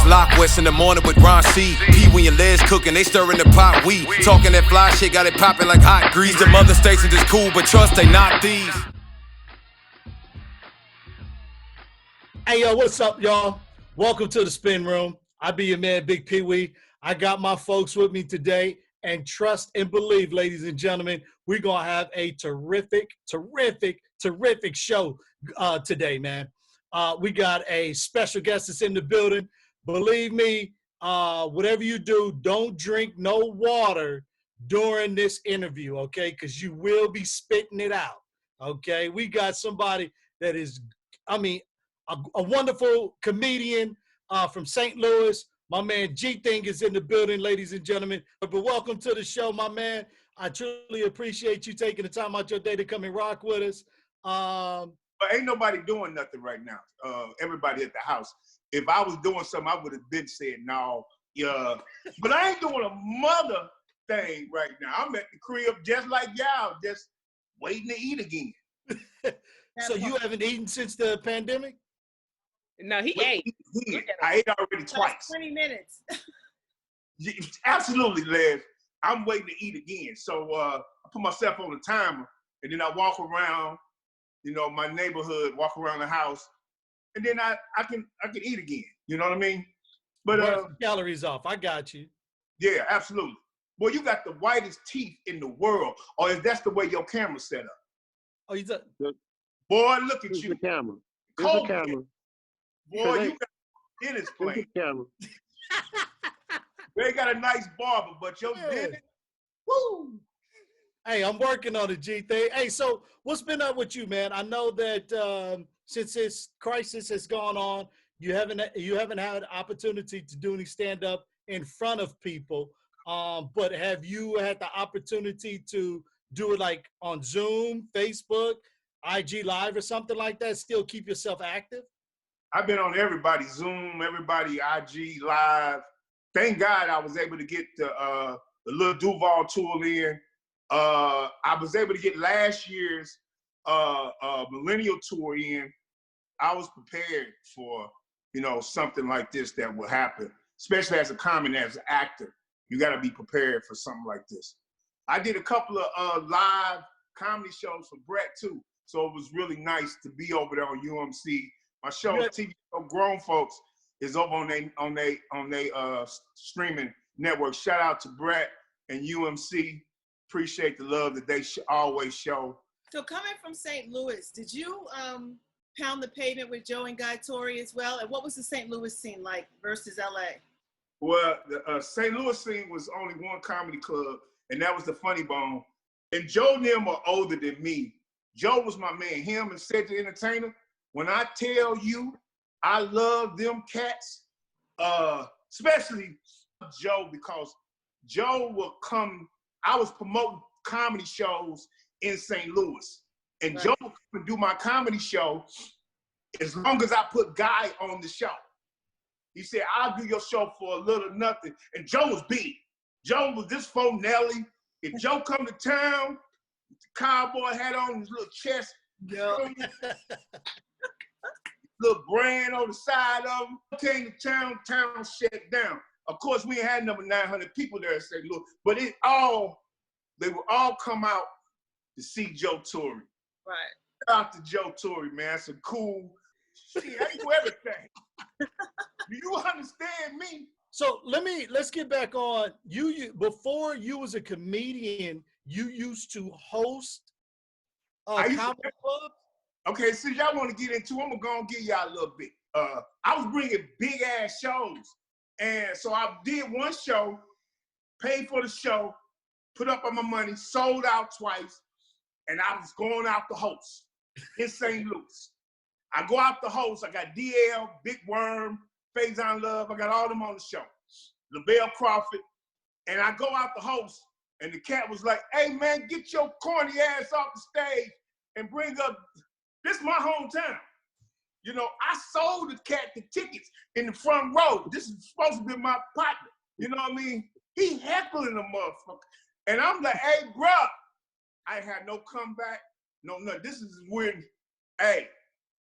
Lock West in the morning with Ron C. P when your legs cooking, they stirring the pot. We talking that fly shit, got it popping like hot grease. Them other stations is cool, but trust they not these. Hey, yo, what's up, y'all? Welcome to the Spin Room. I be your man, Big Pee Wee. I got my folks with me today, and trust and believe, ladies and gentlemen, we're going to have a terrific show today, man. We got a special guest that's in the building. Believe me, whatever you do, don't drink no water during this interview, okay? Because you will be spitting it out, okay? We got somebody that is, a wonderful comedian from St. Louis. My man GThang is in the building, ladies and gentlemen. But welcome to the show, my man. I truly appreciate you taking the time out your day to come and rock with us. But ain't nobody doing nothing right now. Everybody at the house. If I was doing something, I would have been said no. But I ain't doing a mother thing right now. I'm at the crib just like y'all, just waiting to eat again. So you haven't eaten since the pandemic? No, he ate. I ate already twice. 20 minutes. Absolutely, Les. I'm waiting to eat again. So I put myself on the timer, and then I walk around, my neighborhood, walk around the house, and then I can eat again. You know what I mean? But calories off. I got you. Yeah, absolutely. Boy, you got the whitest teeth in the world, or if that's the way your camera's set up. Oh, you got. Boy, look at you. The camera. Cold the camera. Boy, you got dentist plane. Camera. They got a nice barber, but your dentist, woo. Hey, I'm working on the GThang. Hey, so what's been up with you, man? I know that since this crisis has gone on, you haven't had an opportunity to do any stand-up in front of people. But have you had the opportunity to do it like on Zoom, Facebook, IG Live, or something like that? Still keep yourself active? I've been on everybody's Zoom, everybody IG Live. Thank God I was able to get the little Duval tour in. I was able to get last year's Millennial tour in. I was prepared for, something like this that would happen, especially as a comic, as an actor. You got to be prepared for something like this. I did a couple of live comedy shows for Brett too, so it was really nice to be over there on UMC. My show, TV show, Grown Folks, is over on they streaming network. Shout out to Brett and UMC. Appreciate the love that they always show. So coming from St. Louis, did you pound the pavement with Joe and Guy Torry as well? And what was the St. Louis scene like versus LA? Well, the St. Louis scene was only one comedy club, and that was the Funny Bone. And Joe and them are older than me. Joe was my man. Him and Cedric the Entertainer. When I tell you I love them cats, especially Joe, because Joe will come. I was promoting comedy shows in St. Louis, and right. Joe would come and do my comedy show as long as I put Guy on the show. He said, I'll do your show for a little nothing. And Joe was big. Joe was this for Nelly. If Joe come to town, the cowboy hat on his little chest, little brand on the side of him. Came to town shut down. Of course, we ain't had number 900 people there in St. Louis, but they would all come out to see Joe Torry. Right. Shout out to Joe Torry, man. That's a cool shit. I do everything. Do you understand me? So let's get back on. You before you was a comedian, you used to host a comedy club? Okay, so y'all want to get into, I'm gonna give y'all a little bit. I was bringing big ass shows, and so I did one show, paid for the show, put up on my money, sold out twice, and I was going out the host in St. Louis. I go out the host. I got DL, Big Worm, Faison Love. I got all them on the show. LaBelle Crawford, and I go out the host, and the cat was like, "Hey man, get your corny ass off the stage and bring up." This is my hometown. I sold the cat the tickets in the front row. This is supposed to be my partner. You know what I mean? He heckling the motherfucker. And I'm like, hey, bro, I had no comeback. No. This is weird. Hey,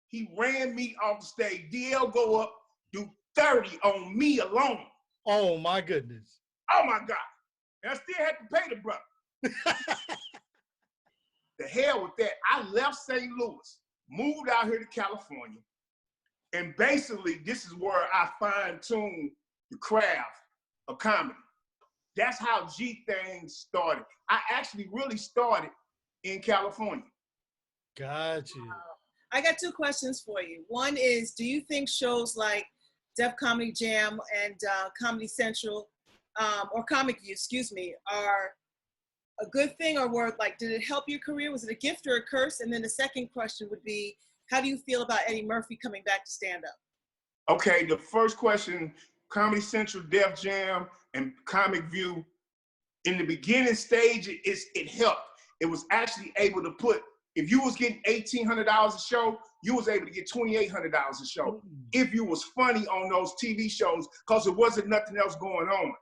he ran me off the stage. DL go up, do 30 on me alone. Oh my goodness. Oh my God. And I still had to pay the brother. The hell with that. I left St. Louis, moved out here to California, and basically this is where I fine-tuned the craft of comedy. That's how GThang started. I actually really started in California. Got you. I got two questions for you. One is, do you think shows like Def Comedy Jam and Comedy Central, or Comic View, excuse me, are a good thing, or were like, did it help your career? Was it a gift or a curse? And then the second question would be, how do you feel about Eddie Murphy coming back to stand up? Okay, the first question, Comedy Central, Def Jam, and Comic View, in the beginning stage, it helped. It was actually able to put, if you was getting $1,800 a show, you was able to get $2,800 a show. If you was funny on those TV shows, because there wasn't nothing else going on.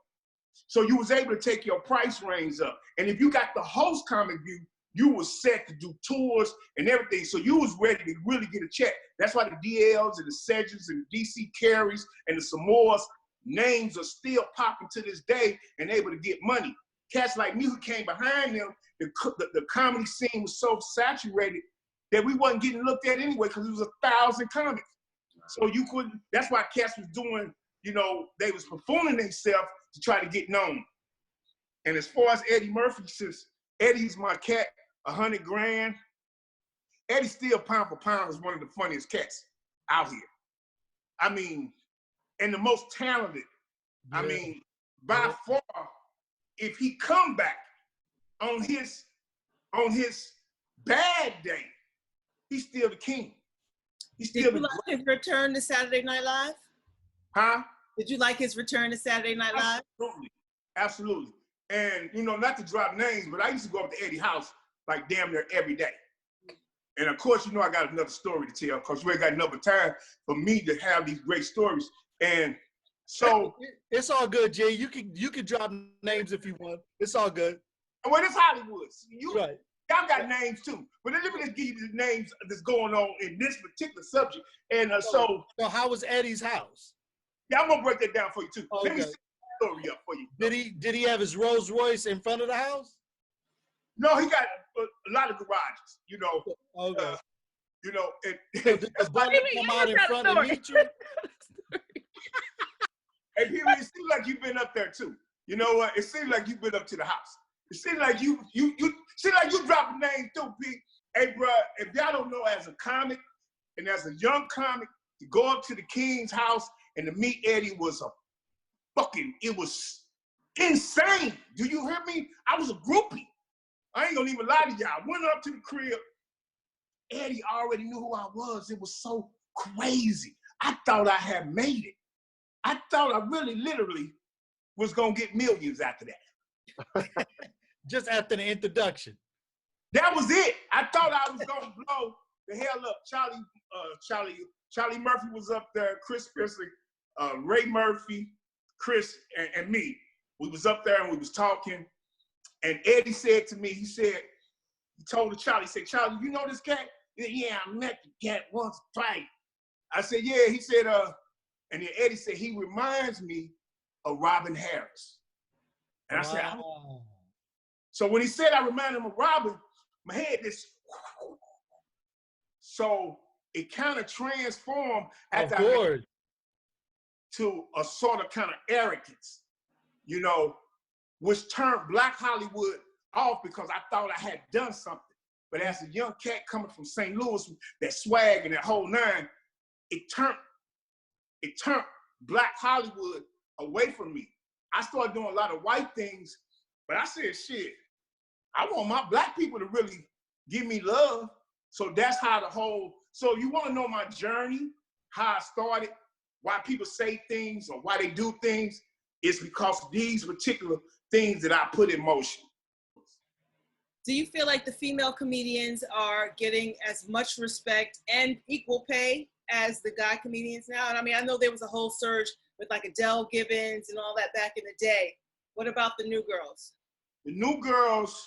So you was able to take your price range up. And if you got the host Comic View, you was set to do tours and everything. So you was ready to really get a check. That's why the DLs and the Sedges and the DC Carries and the Samoas names are still popping to this day and able to get money. Cats like me who came behind them, the comedy scene was so saturated that we wasn't getting looked at anyway because it was 1,000 comics. So you couldn't, that's why cats was doing, you know, they was performing themselves to try to get known. And as far as Eddie Murphy, since Eddie's my cat, 100 grand, Eddie still pound for pound is one of the funniest cats out here. I mean, and the most talented. Yeah. I mean, by far, if he come back on his bad day, he's still the king. He's still Did you like his return to Saturday Night Live? Huh? Did you like his return to Saturday Night Live? Absolutely, absolutely. And you know, not to drop names, but I used to go up to Eddie's house like damn near every day. And of course, you know, I got another story to tell because we ain't got enough time for me to have these great stories. And so it's all good, Jay. You can drop names if you want. It's all good. Well, it's Hollywood. Right. Y'all got names too. But let me just give you the names that's going on in this particular subject. And so how was Eddie's house? Yeah, I'm gonna break that down for you too. Okay. Let me set the story up for you. Did he have his Rolls Royce in front of the house? No, he got a lot of garages. You know. Okay. You know, did the butler come out in front and meet you? Hey, people, it seems like you've been up there too. You know what? It seems like you've been up to the house. It seems like you dropping names too, Pete. Hey, bro, if y'all don't know, as a comic and as a young comic, to go up to the King's house and to meet Eddie was it was insane. Do you hear me? I was a groupie. I ain't gonna even lie to y'all. I went up to the crib. Eddie already knew who I was. It was so crazy. I thought I had made it. I thought I really, literally was gonna get millions after that. Just after the introduction. That was it. I thought I was gonna blow the hell up. Charlie Murphy was up there, Chris Piercy, Ray Murphy, Chris, and me. We was up there and we was talking. And Eddie said to me, he told Charlie, he said, Charlie, you know this cat? He said, yeah, I met the cat once, twice. I said, yeah. He said, and then Eddie said, he reminds me of Robin Harris. And I said, oh. So when he said I reminded him of Robin, my head just, so it kind of transformed to a sort of kind of arrogance, you know, which turned Black Hollywood off because I thought I had done something. But as a young cat coming from St. Louis, that swag and that whole nine, it turned Black Hollywood away from me. I started doing a lot of white things, but I said, shit, I want my Black people to really give me love. So that's how so you want to know my journey, how I started, why people say things or why they do things, it's because of these particular things that I put in motion. Do you feel like the female comedians are getting as much respect and equal pay as the guy comedians now? And I mean, I know there was a whole surge with like Adele Gibbons and all that back in the day. What about the new girls? The new girls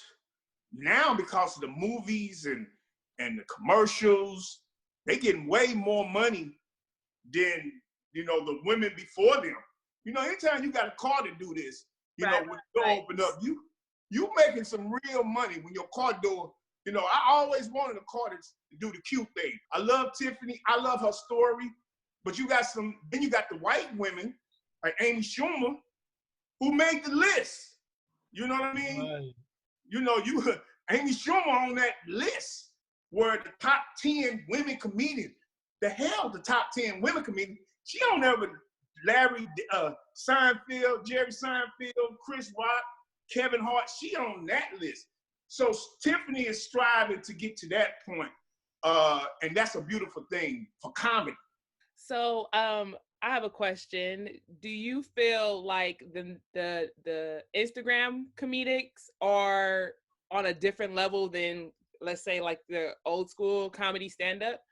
now, because of the movies and the commercials, they getting way more money than you know, the women before them. You know, anytime you got a car to do this, you know, when the door open up, you making some real money when your car door, you know, I always wanted a car to do the cute thing. I love Tiffany. I love her story. But then you got the white women, like Amy Schumer, who made the list. You know what I mean? Right. You know, Amy Schumer on that list were the top 10 women comedians. The hell, the top 10 women comedians. She don't ever, Larry Seinfeld, Jerry Seinfeld, Chris Rock, Kevin Hart, she on that list. So Tiffany is striving to get to that point. And that's a beautiful thing for comedy. So I have a question. Do you feel like the Instagram comedics are on a different level than, let's say, like the old school comedy stand-up?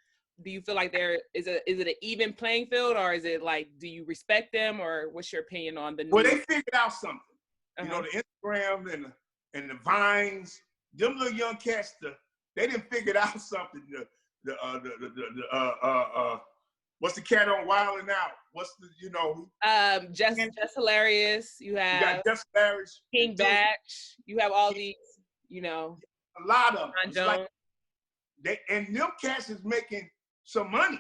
Do you feel like is it an even playing field, or is it like, do you respect them, or what's your opinion on the new? Well, they figured out something. You know, the Instagram and the Vines, them little young cats, they didn't figure out something. What's the cat on Wild 'N Out? What's the, you know? Just Hilarious. You got Just Hilarious. King Batch. You have all these, you know. A lot of them. Like, and them cats is making some money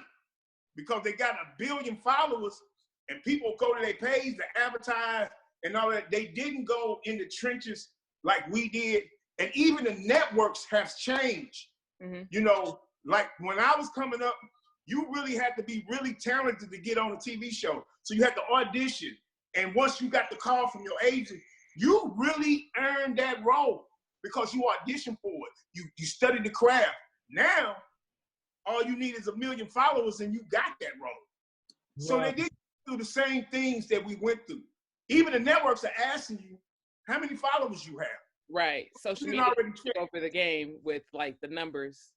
because they got 1 billion followers and people go to their page to advertise and all that. They didn't go in the trenches like we did. And even the networks have changed. Mm-hmm. You know, like when I was coming up, you really had to be really talented to get on a TV show. So you had to audition. And once you got the call from your agent, you really earned that role because you auditioned for it. You studied the craft. Now, all you need is 1 million followers and you got that role. Right. So they did do the same things that we went through. Even the networks are asking you how many followers you have. Right. Social media already took over the game with like the numbers.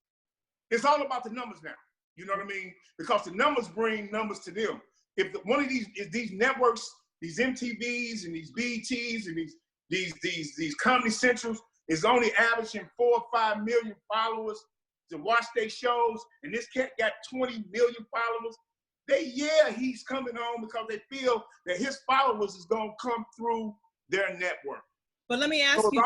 It's all about the numbers now. You know what I mean? Because the numbers bring numbers to them. If one of these networks, these MTVs and these BETs and these Comedy Centrals is only averaging 4 or 5 million followers to watch their shows, and this cat got 20 million followers, he's coming on because they feel that his followers is gonna come through their network. But let me ask you,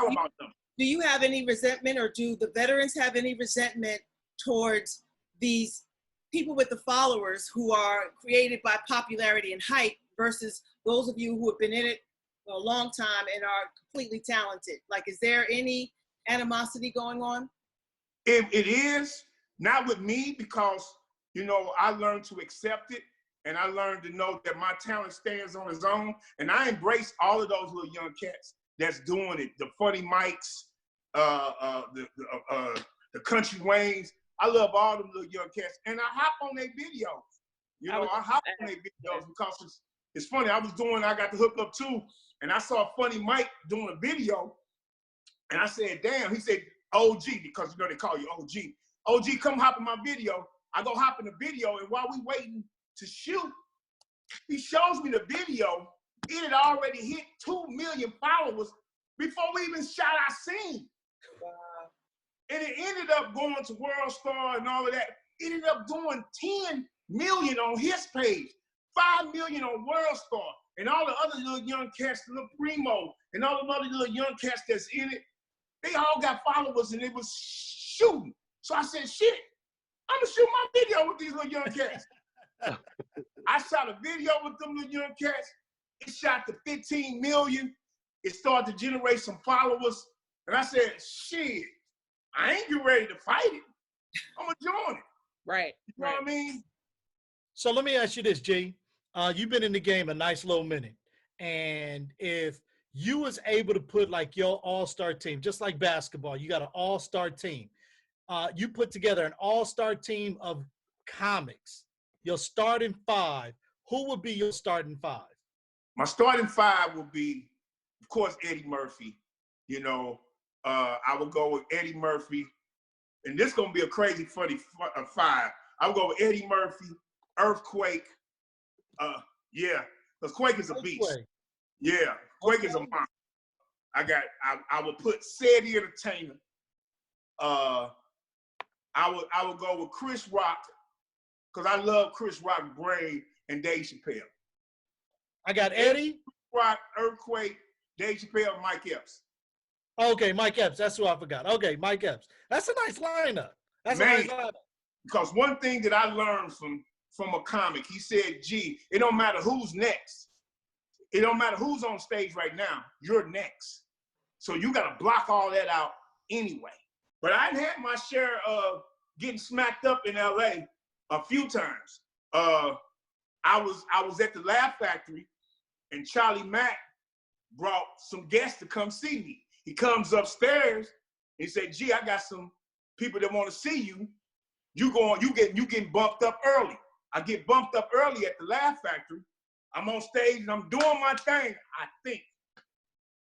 do you have any resentment, or do the veterans have any resentment towards these people with the followers who are created by popularity and hype versus those of you who have been in it for a long time and are completely talented? Like, is there any animosity going on? It is, not with me, because, you know, I learned to accept it, and I learned to know that my talent stands on its own, and I embrace all of those little young cats that's doing it, the Funny Mikes, the Country Waynes. I love all them little young cats, and I hop on their videos. You know, I hop on their videos because it's funny. I got the hook up too, and I saw Funny Mike doing a video, and I said, damn, he said, OG, because you know they call you OG. OG, come hop in my video. I go hop in the video, and while we waiting to shoot, he shows me the video. It had already hit 2 million followers before we even shot our scene. Wow. And it ended up going to World Star and all of that. It ended up doing 10 million on his page, 5 million on World Star, and all the other little young cats, Lil Primo, and all the other little young cats that's in it. They all got followers and it was shooting. So I said, shit, I'm gonna shoot my video with these little young cats. I shot a video with them little young cats. It shot to 15 million. It started to generate some followers. And I said, shit, I ain't getting ready to fight it. I'm gonna join it. Right. You know what I mean? So let me ask you this, G. You've been in the game a nice little minute. And if you was able to put like your all-star team, just like basketball, you got an all-star team. You put together an all-star team of comics, your starting 5. Who would be your starting 5? My starting 5 would be, of course, Eddie Murphy. You know, I would go with Eddie Murphy. And this is going to be a crazy, funny 5. I would go with Eddie Murphy, Earthquake. Yeah, because Quake is a beast. Yeah, Quake is a monster. I would put Said the Entertainer. I would go with Chris Rock, because I love Chris Rock's brain. and Dave Chappelle. I got Eddie. Rock, Earthquake, Dave Chappelle, Mike Epps. Okay, Mike Epps. That's who I forgot. Okay, Mike Epps. That's a nice lineup. That's Man, a nice lineup. Because one thing that I learned from a comic, he said, "Gee, it don't matter who's next. It don't matter who's on stage right now. You're next. So you got to block all that out anyway." But I had my share of getting smacked up in LA a few times. I was at the Laugh Factory, and Charlie Mack brought some guests to come see me. He comes upstairs. He said, "Gee, I got some people that want to see you. You getting bumped up early." I get bumped up early at the Laugh Factory. I'm on stage and I'm doing my thing, I think.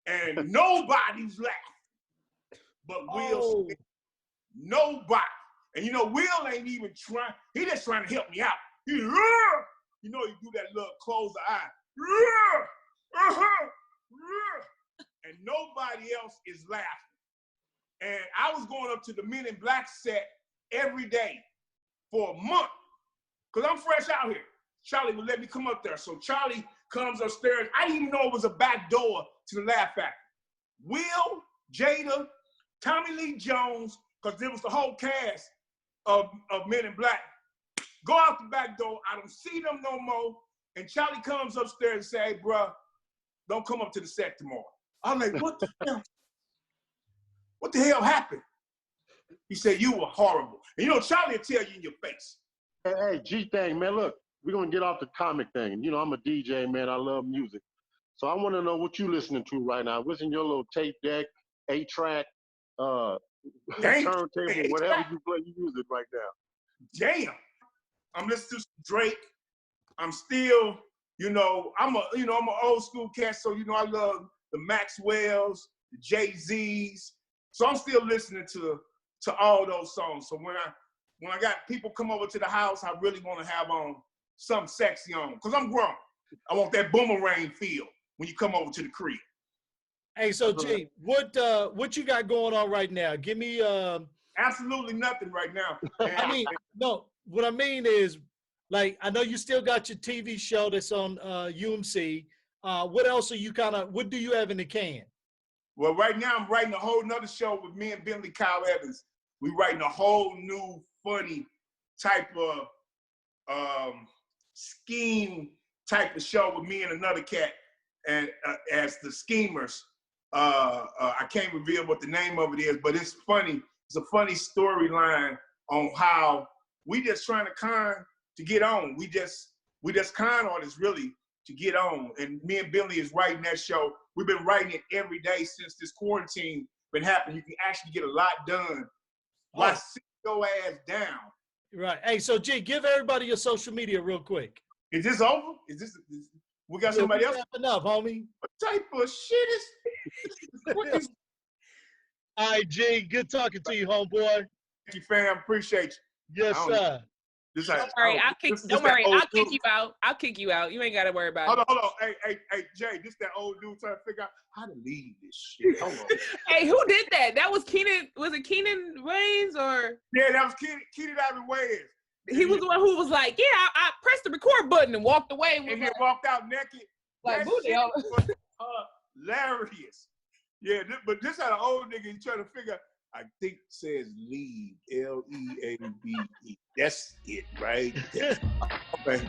And nobody's laughing but Will Smith. Nobody. And you know, Will ain't even trying. He just trying to help me out. He, you know, you do that little close the eye. And nobody else is laughing. And I was going up to the Men in Black set every day for a month, because I'm fresh out here. Charlie would let me come up there. So Charlie comes upstairs. I didn't even know it was a back door to the Laugh Factory. Will, Jada, Tommy Lee Jones, because there was the whole cast of Men in Black, go out the back door. I don't see them no more. And Charlie comes upstairs and say, "Hey, bro, don't come up to the set tomorrow." I'm like, "What the hell? What the hell happened?" He said, "You were horrible." And you know, Charlie will tell you in your face. Hey, GThang, man, look, we're going to get off the comic thing. And, you know, I'm a DJ, man. I love music. So I want to know what you listening to right now. What's in your little tape deck, 8-track, turntable, whatever you play music right now? Damn. I'm listening to Drake. I'm still, I'm an old school cat, so, I love the Maxwells, the Jay-Z's. So I'm still listening to all those songs. So when I got people come over to the house, I really want to have on something sexy on, because I'm grown. I want that boomerang feel when you come over to the crib. Hey, so G, what you got going on right now? Give me Absolutely nothing right now. No, what I mean is, like, I know you still got your TV show that's on UMC. What else are you what do you have in the can? Well, right now I'm writing a whole nother show with me and Bentley Kyle Evans. We writing a whole new funny type of scheme type of show with me and another cat, and as the schemers. I can't reveal what the name of it is, but it's funny. It's a funny storyline on how we just trying to con to get on. We just con artists really to get on. And me and Billy is writing that show. We've been writing it every day since this quarantine been happening. You can actually get a lot done while sitting your ass down. Right. Hey, so G, give everybody your social media real quick. Is this over? We got somebody else? Enough, homie. What type of shit is? All right, G, good talking to you, homeboy. Thank you, fam. Appreciate you. Yes, sir. Don't worry, I'll kick you out. I'll kick you out. You ain't got to worry about it. Hold on. Hey, Jay, this that old dude trying to figure out how to leave this shit. Hold on. Hey, who did that? That was Keenan. Was it Keenan Wayans or? Yeah, that was Keenan Ivan Wayans. He was the one who was like, "Yeah, I pressed the record button and walked away." And he walked out naked. Like, that shit was hilarious. Yeah, but this had an old nigga trying to figure out. I think it says leave, L-E-A-B-E. That's it, right? Okay.